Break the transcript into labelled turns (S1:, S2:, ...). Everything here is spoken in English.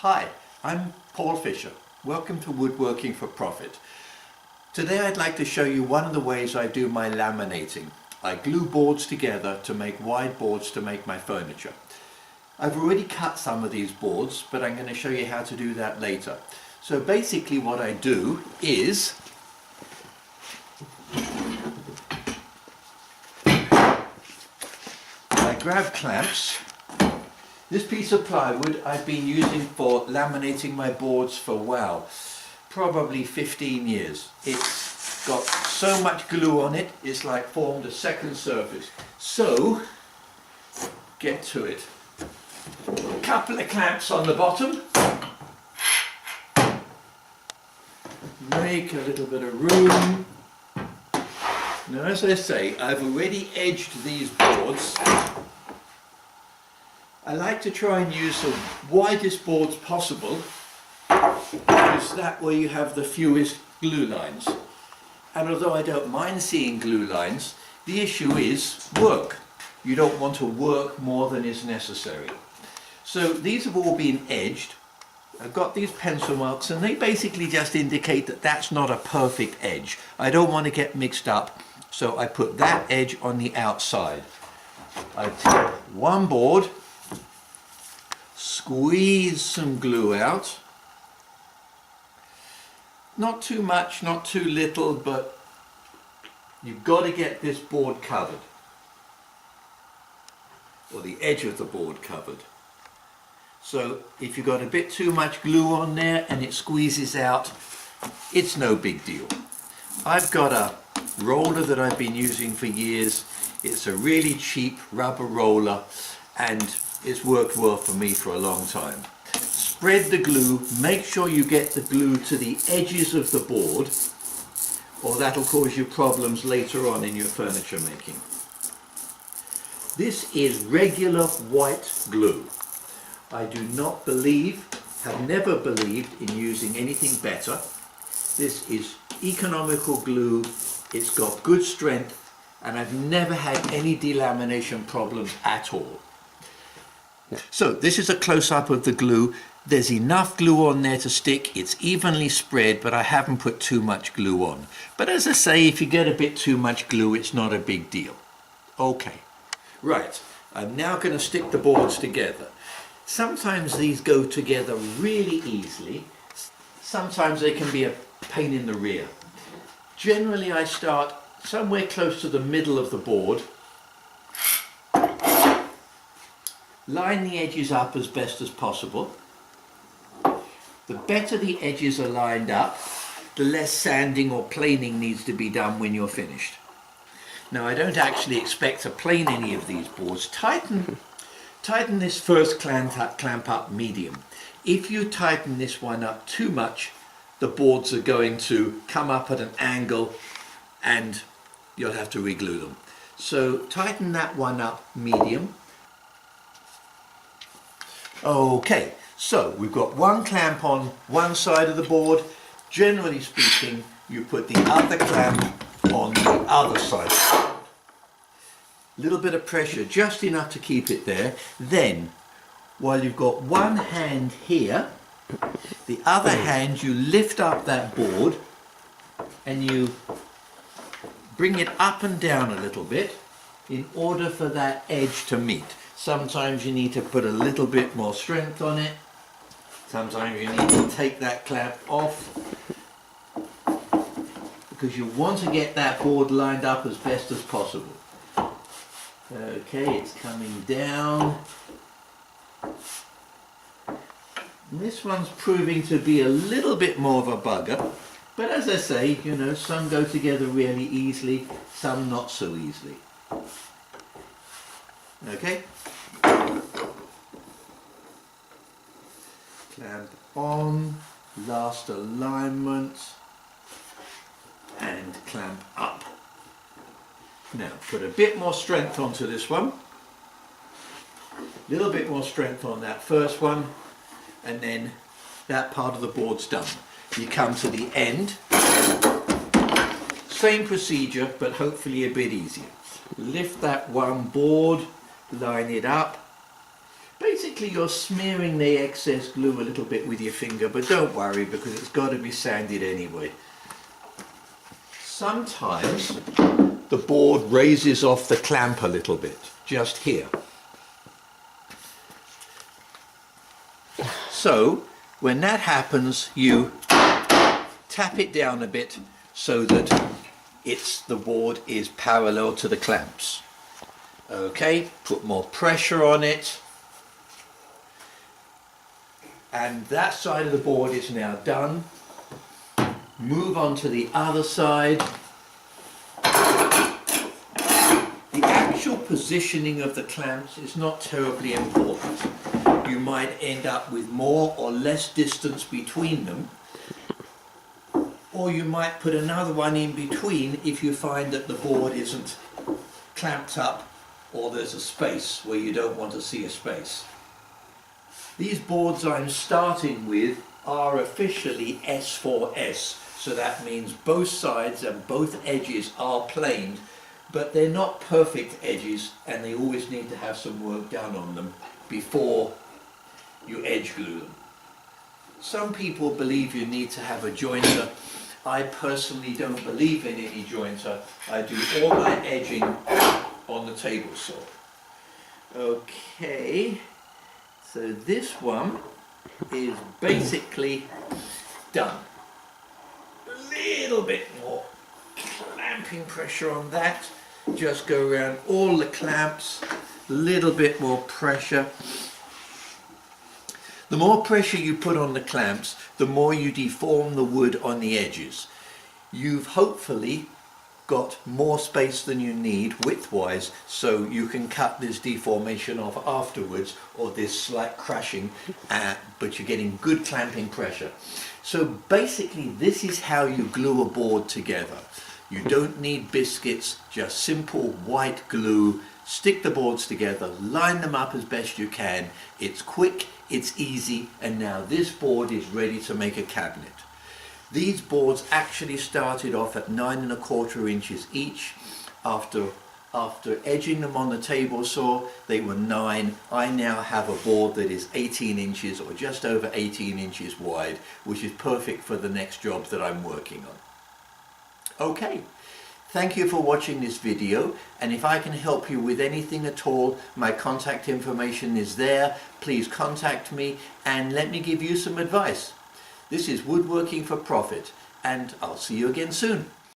S1: Hi, I'm Paul Fisher. Welcome to Woodworking for Profit. Today I'd like to show you one of the ways I do my laminating. I glue boards together to make wide boards to make my furniture. I've already cut some of these boards, but I'm going to show you how to do that later. So basically what I do is I grab clamps. This piece of plywood I've been using for laminating my boards for, wow, probably 15 years. It's got so much glue on it, it's like formed a second surface. So, get to it. A couple of clamps on the bottom. Make a little bit of room. Now, as I say, I've already edged these boards. I like to try and use the widest boards possible, because that way you have the fewest glue lines. And although I don't mind seeing glue lines, the issue is work. You don't want to work more than is necessary. So these have all been edged. I've got these pencil marks and they basically just indicate that that's not a perfect edge. I don't want to get mixed up, so I put that edge on the outside. I take one board, squeeze some glue out. Not too much, not too little, but you've got to get this board covered, or the edge of the board covered. So if you've got a bit too much glue on there and it squeezes out, it's no big deal. I've got a roller that I've been using for years. It's a really cheap rubber roller and it's worked well for me for a long time. Spread the glue, make sure you get the glue to the edges of the board, or that'll cause you problems later on in your furniture making. This is regular white glue. I do not believe, have never believed in using anything better. This is economical glue, it's got good strength, and I've never had any delamination problems at all. So this is a close-up of the glue. There's enough glue on there to stick. It's evenly spread, but I haven't put too much glue on. But as I say, if you get a bit too much glue, it's not a big deal. Okay, right. I'm now going to stick the boards together. Sometimes these go together really easily. Sometimes they can be a pain in the rear. Generally, I start somewhere close to the middle of the board. Line the edges up as best as possible. The better the edges are lined up, the less sanding or planing needs to be done when you're finished. Now, I don't actually expect to plane any of these boards. Tighten this first clamp up medium. If you tighten this one up too much, the boards are going to come up at an angle and you'll have to reglue them. So tighten that one up medium. Okay, so we've got one clamp on one side of the board. Generally speaking, you put the other clamp on the other side. A little bit of pressure, just enough to keep it there. Then, while you've got one hand here, the other hand you lift up that board and you bring it up and down a little bit in order for that edge to meet. Sometimes you need to put a little bit more strength on it. Sometimes you need to take that clamp off, because you want to get that board lined up as best as possible. Okay, it's coming down. And this one's proving to be a little bit more of a bugger. But as I say, you know, some go together really easily, some not so easily. Okay? Clamp on, last alignment, and clamp up. Now put a bit more strength onto this one, a little bit more strength on that first one, and then that part of the board's done. You come to the end, same procedure but hopefully a bit easier. Lift that one board, line it up. Basically basically you're smearing the excess glue a little bit with your finger, but don't worry because it's got to be sanded anyway. Sometimes the board raises off the clamp a little bit, just here. So when that happens, you tap it down a bit so that the board is parallel to the clamps. Okay, put more pressure on it. And that side of the board is now done. Move on to the other side. The actual positioning of the clamps is not terribly important. You might end up with more or less distance between them, or you might put another one in between if you find that the board isn't clamped up or there's a space where you don't want to see a space. These boards I'm starting with are officially S4S, so that means both sides and both edges are planed, but they're not perfect edges and they always need to have some work done on them before you edge glue them. Some people believe you need to have a jointer. I personally don't believe in any jointer. I do all my edging on the table saw. Okay, so this one is basically done. A little bit more clamping pressure on that. Just go around all the clamps, a little bit more pressure. The more pressure you put on the clamps, the more you deform the wood on the edges. You've hopefully got more space than you need width-wise, so you can cut this deformation off afterwards, or this slight crashing, but you're getting good clamping pressure. So basically this is how you glue a board together. You don't need biscuits, just simple white glue. Stick the boards together, line them up as best you can. It's quick, it's easy, and now this board is ready to make a cabinet. These boards actually started off at 9¼ inches each. After edging them on the table saw, they were 9. I now have a board that is 18 inches or just over 18 inches wide, which is perfect for the next job that I'm working on. Okay. Thank you for watching this video, and if I can help you with anything at all, my contact information is there. Please contact me and let me give you some advice. This is Woodworking for Profit, and I'll see you again soon.